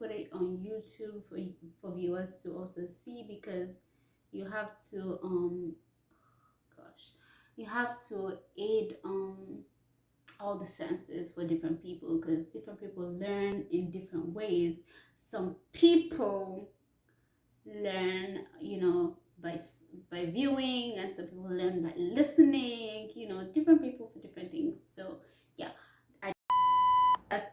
put it on YouTube for viewers to also see, because you have to you have to aid all the senses for different people, because different people learn in different ways. Some people learn, by viewing, and some people learn by listening. Different people for different things. So yeah, I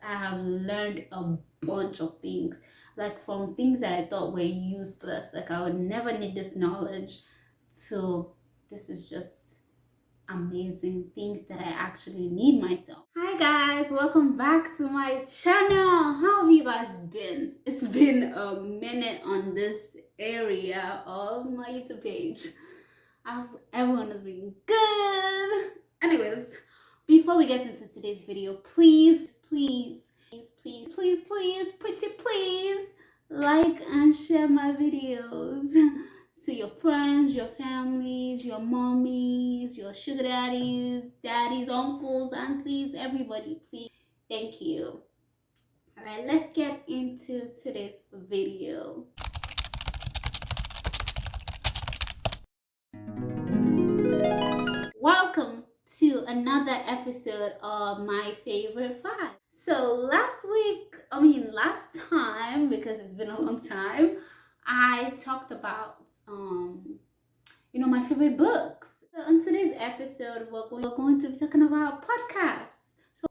have learned a bunch of things, like from things that I thought were useless, like I would never need this knowledge, to this is just amazing things that I actually need myself. Hi guys, welcome back to my channel. How have you guys been? It's been a minute on this area of my YouTube page. I hope everyone has been good. Anyways, before we get into today's video, please, pretty please, like and share my videos to your friends, your families, your mommies, your sugar daddies, uncles, aunties, everybody, please. Thank you. All right, let's get into today's video. Welcome to another episode of my favorite five. So last time, because it's been a long time, I talked about my favorite books. So on today's episode, we're going to be talking about podcasts. So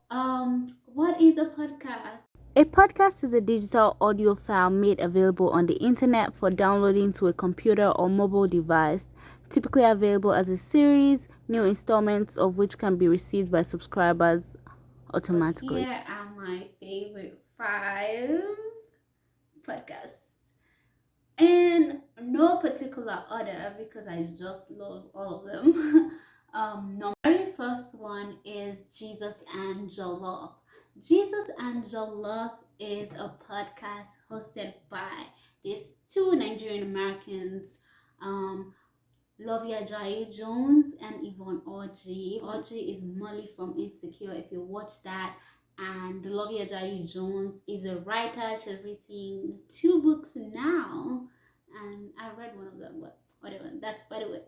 what is a podcast? A podcast is a digital audio file made available on the internet for downloading to a computer or mobile device, typically available as a series, new installments of which can be received by subscribers automatically. Here are my favorite five podcasts. In no particular order, because I just love all of them. The very first one is Jesus and Jollof. Jesus and Jollof is a podcast hosted by these two Nigerian Americans, Lovia Jai Jones and Yvonne Orji. Orji is Molly from Insecure, if you watch that. And Lovia Jai Jones is a writer. She's written 2 books now, and I read one of them, but whatever. That's by the way.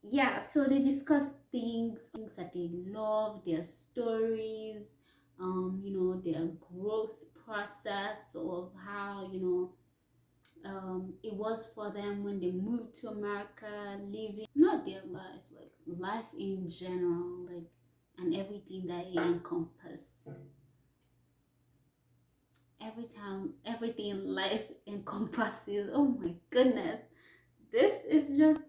Yeah. So they discuss things that they love, their stories, their growth process of how it was for them when they moved to America, living not their life, like life in general, like, and everything that it encompasses. Everything life encompasses. Oh my goodness, this is just,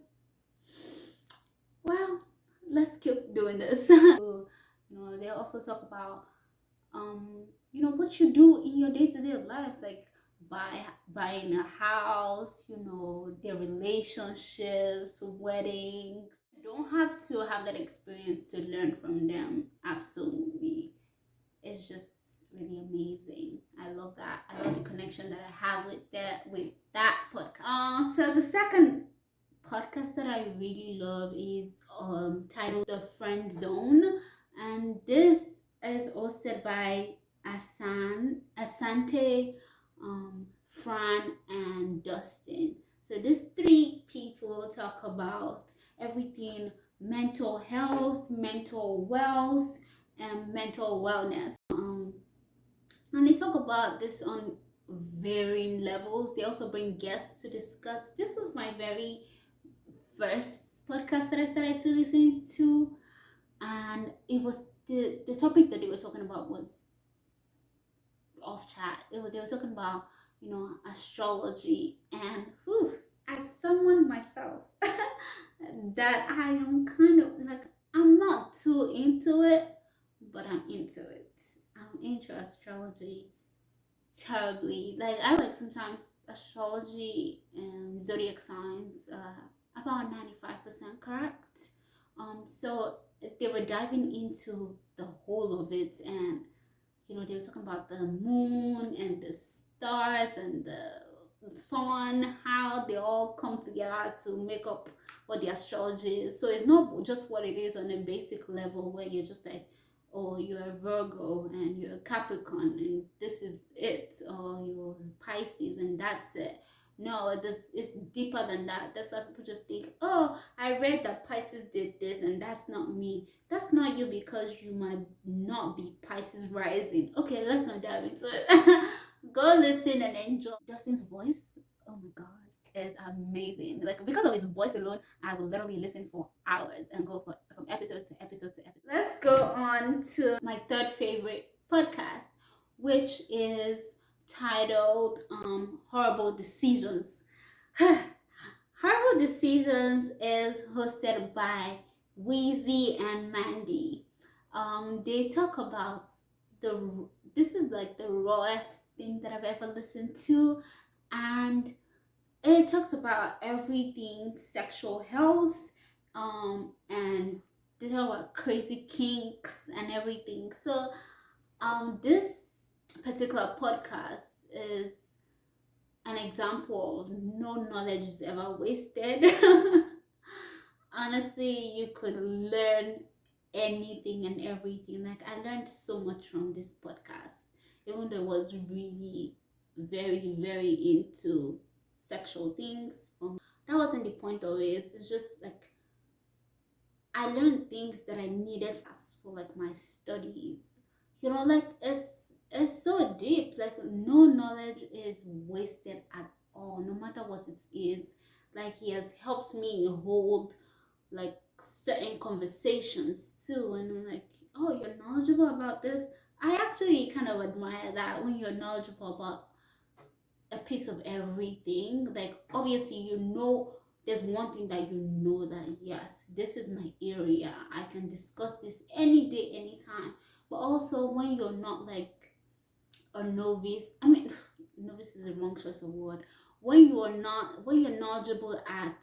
well, let's keep doing this. So, they also talk about what you do in your day-to-day life, like buying a house, their relationships, weddings. You don't have to have that experience to learn from them. Absolutely. It's just really amazing. I love that. I love the connection that I have with that podcast. So the second podcast that I really love is titled The Friendzone, and this is hosted by Asante, Fran, and Dustin. So these 3 people talk about everything: mental health, mental wealth, and mental wellness. And they talk about this on varying levels. They also bring guests to discuss. This was my very first podcast that I started to listen to, and it was the topic that they were talking about was off chat. They were talking about astrology, and as someone myself that I am kind of like, I'm not too into it, but I'm into it. I'm into astrology terribly. Like, I like sometimes astrology and zodiac signs about 95% correct. So they were diving into the whole of it, and they were talking about the moon and the stars and the sun, how they all come together to make up what the astrology is. So it's not just what it is on a basic level, where you're just like, or you're a Virgo and you're a Capricorn and this is it, or you're Pisces and that's it. No, this is deeper than that. That's why people just think, oh, I read that Pisces did this and that's not me. That's not you because you might not be Pisces rising. Okay, let's not dive into it. Go listen and enjoy. Dustin's voice, oh my god, is amazing. Like, because of his voice alone, I will literally listen for hours and go from episode to episode to episode. Let's go on to my third favorite podcast, which is titled Horrible Decisions. Horrible Decisions is hosted by Wheezy and Mandy. They talk about this is like the rawest thing that I've ever listened to, and it talks about everything sexual health, and they talk about crazy kinks and everything. So this particular podcast is an example of no knowledge is ever wasted. Honestly, you could learn anything and everything. Like, I learned so much from this podcast, even though it was really very, very into sexual things. From that wasn't the point of it. It's just like I learned things that I needed for like my studies. You know, like it's so deep. Like, no knowledge is wasted at all, no matter what it is. Like, he has helped me hold like certain conversations too, and I'm like, oh, you're knowledgeable about this. I actually kind of admire that, when you're knowledgeable about a piece of everything. Like, obviously, you know, there's one thing that you know, that yes, this is my area, I can discuss this any day, anytime. But also, when you're not like a novice, I mean, novice is a wrong choice of word. When you're knowledgeable at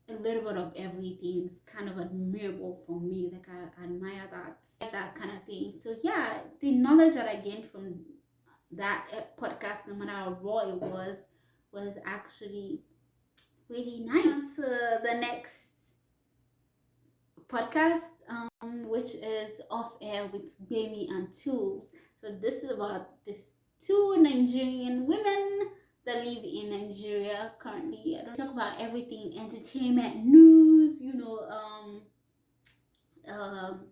a little bit of everything, is kind of admirable for me. Like, I admire that kind of thing. So yeah, the knowledge that I gained from that podcast, no matter how raw it was actually really nice. The next podcast, which is Off Air with Baby and Tools. So this is about these two Nigerian women that live in Nigeria currently. I don't talk about everything entertainment news, um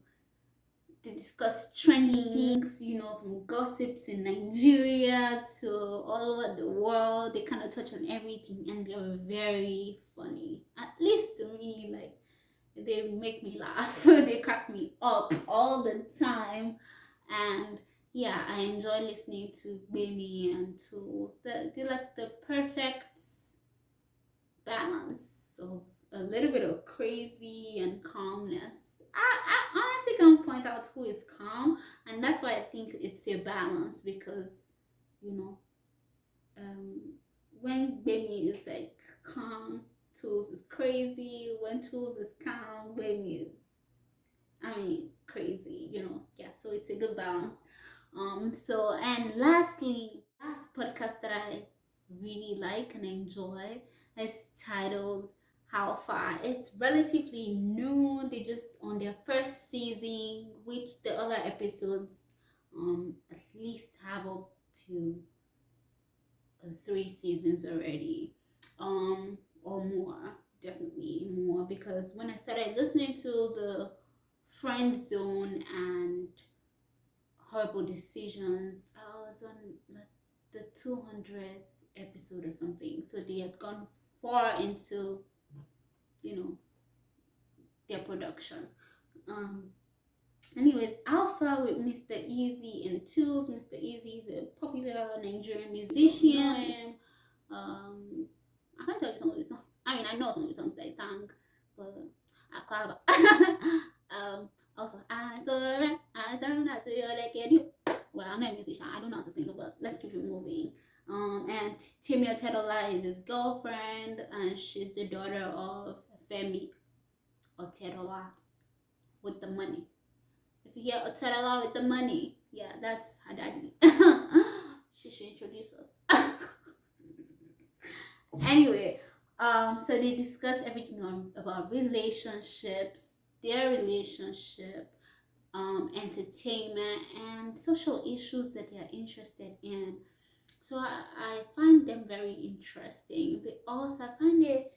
to discuss trending things, from gossips in Nigeria to all over the world. They kind of touch on everything, and they're very funny. At least to me, like, they make me laugh. They crack me up all the time, and yeah, I enjoy listening to Baby and Tools. They're like the perfect balance of a little bit of crazy and calmness. I honestly can't point out who is calm, and that's why I think it's a balance, because you know, um, when Baby is like calm, Tools is crazy. When Tools is calm, Baby is, crazy. Yeah. So it's a good balance. So, and lastly, last podcast that I really like and enjoy is titled How Far. It's relatively new. They just on their first season, which the other episodes at least have up to 3 seasons already, or more, definitely more, because when I started listening to the Friendzone and Horrible Decisions, I was on like the 200th episode or something. So they had gone far into, you know, their production. Um, Anyways, Alpha with Mr Eazi and Tools. Mr Eazi is a popular Nigerian musician. I can't tell you some of the songs. I know some of the songs that he sang, but I can't. Also, I surrender to you like you do. Well, I'm not a musician. I don't know how to sing, but let's keep it moving. And Timmy Otedola is his girlfriend, and she's the daughter of Femi Otedola with the money. If you hear Otedola with the money, yeah, that's her daddy. She should introduce us. Anyway, so they discuss everything about relationships, their relationship, entertainment, and social issues that they are interested in. So I find them very interesting. But also, I find it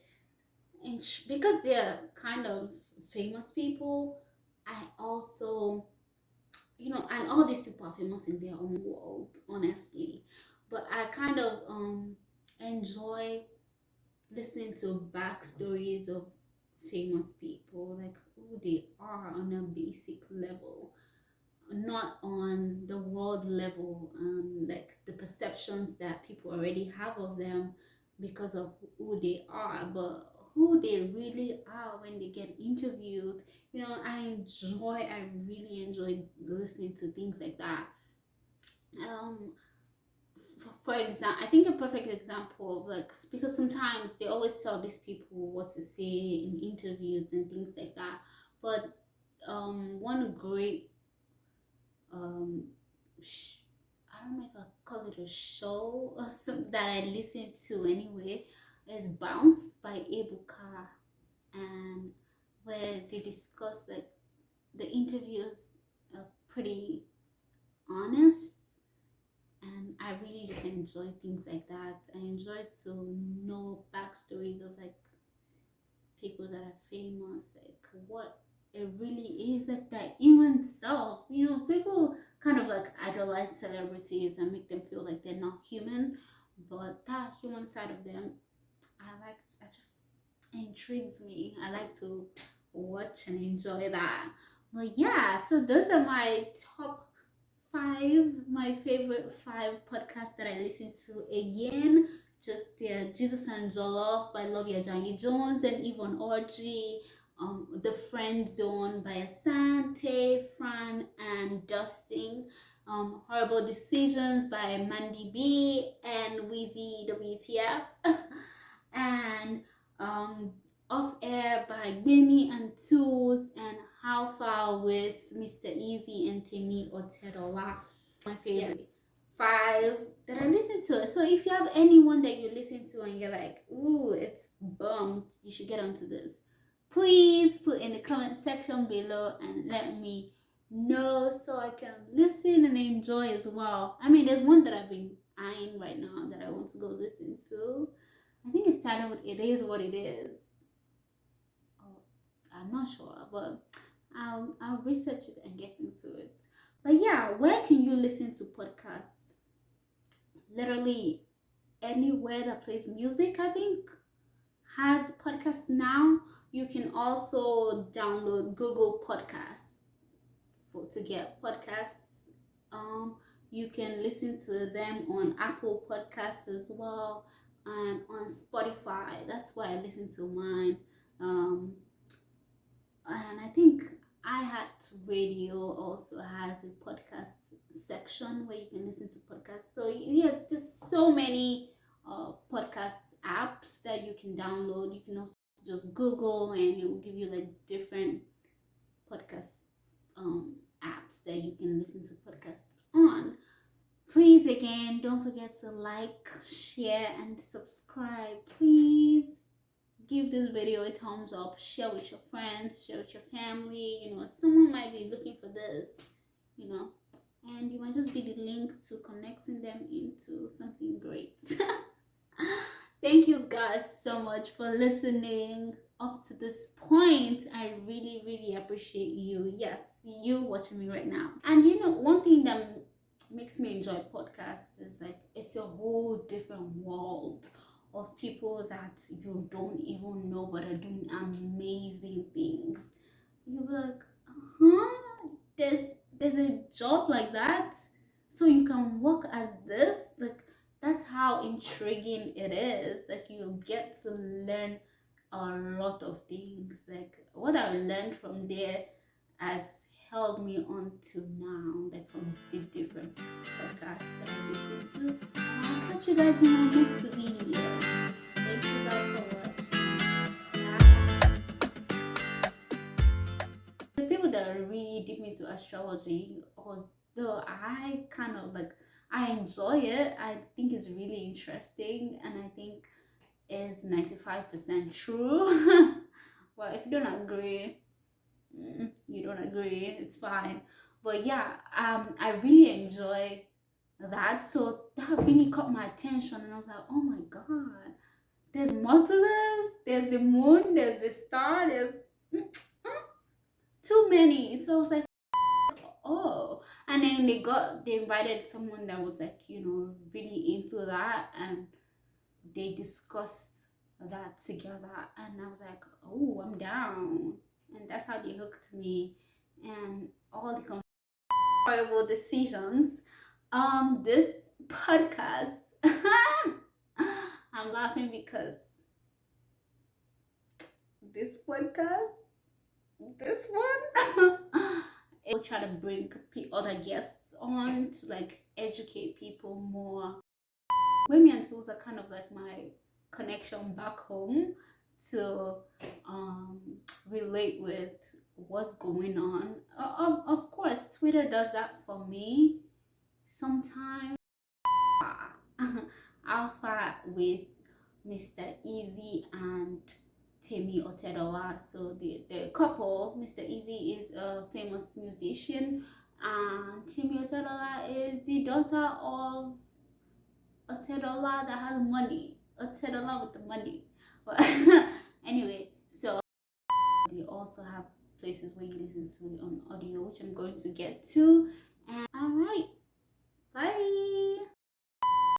because they're kind of famous people. I also, and all these people are famous in their own world, honestly. But I kind of enjoy listening to backstories of famous people, like who they are on a basic level, not on the world level, like the perceptions that people already have of them because of who they are, but who they really are when they get interviewed. I really enjoy listening to things like that. um for example, I think a perfect example of, like, because sometimes they always tell these people what to say in interviews and things like that, but one great um I don't know if I call it a show or something that I listen to anyway, is Bounce by Ebuka, and where they discuss, like, the interviews are pretty honest, and I really just enjoy things like that. I enjoy to know backstories of, like, people that are famous, like what it really is, like that human self. People kind of like idolize celebrities and make them feel like they're not human, but that human side of them, I just intrigues me. I like to watch and enjoy that. But yeah, so those are my top five, my favorite five podcasts that I listen to. Again, just the Jesus and Jollof by Lovia Jangi Jones and Yvonne Orji, the Friendzone by Asante, Fran, and Dustin, Horrible Decisions by Mandy B and Wheezy WTF, and Offair by Gbemi and Tools, and How Far with Mr Eazi and Temi Otedola. My favorite five that I listen to. So if you have anyone that you listen to and you're like, ooh, it's bomb, you should get onto this, please put in the comment section below and let me know so I can listen and enjoy as well. I mean, there's one that I've been eyeing right now that I want to go listen to. I think it's titled It Is What It Is. Oh, I'm not sure, but I'll research it and get into it. But yeah, where can you listen to podcasts? Literally anywhere that plays music, I think, has podcasts now. You can also download Google Podcasts to get podcasts. You can listen to them on Apple Podcasts as well, and on Spotify. That's why I listen to mine. Um, and I think iHeartRadio also has a podcast section where you can listen to podcasts. So yeah, there's so many podcast apps that you can download. You can also just Google and it will give you like different podcast apps that you can listen to podcasts on. Please, again, don't forget to like, share, and subscribe. Please give this video a thumbs up, share with your friends, share with your family. Someone might be looking for this, you know, and you might just be the link to connecting them into something great. Thank you guys so much for listening up to this point. I really, really appreciate you. Yes, you watching me right now. And one thing that makes me enjoy podcasts is, like, it's a whole different world of people that you don't even know but are doing amazing things. You'll be like, huh? There's a job like that, so you can work as this. Like, that's how intriguing it is. Like, you get to learn a lot of things. Like, what I learned from there has held me on to now, like, from the different podcasts that I listen to. I'll catch you guys in my next video. Thank you guys for watching. The people that are really deep into astrology, although I kind of like, I enjoy it, I think it's really interesting, and I think it's 95% true. Well, if you don't agree, You don't agree, it's fine. But yeah, I really enjoy that. So that really caught my attention, and I was like, oh my god, there's more to this. There's the moon, there's the star, there's too many. So I was like, oh. And then they invited someone that was like, really into that, and they discussed that together, and I was like, oh, I'm down. And that's how they hooked me, and all the horrible decisions. This podcast, I'm laughing because this podcast, this one, it will try to bring other guests on to like educate people more. Women and tools are kind of like my connection back home to um, relate with what's going on. Of course, Twitter does that for me sometimes. Alpha with Mr. Eazi and Temi Otedola. So the couple, Mr. Eazi is a famous musician, and Temi Otedola is the daughter of Otedola that has money. Otedola with the money. But anyway, so they also have places where you listen to it on audio, which I'm going to get to. And all right,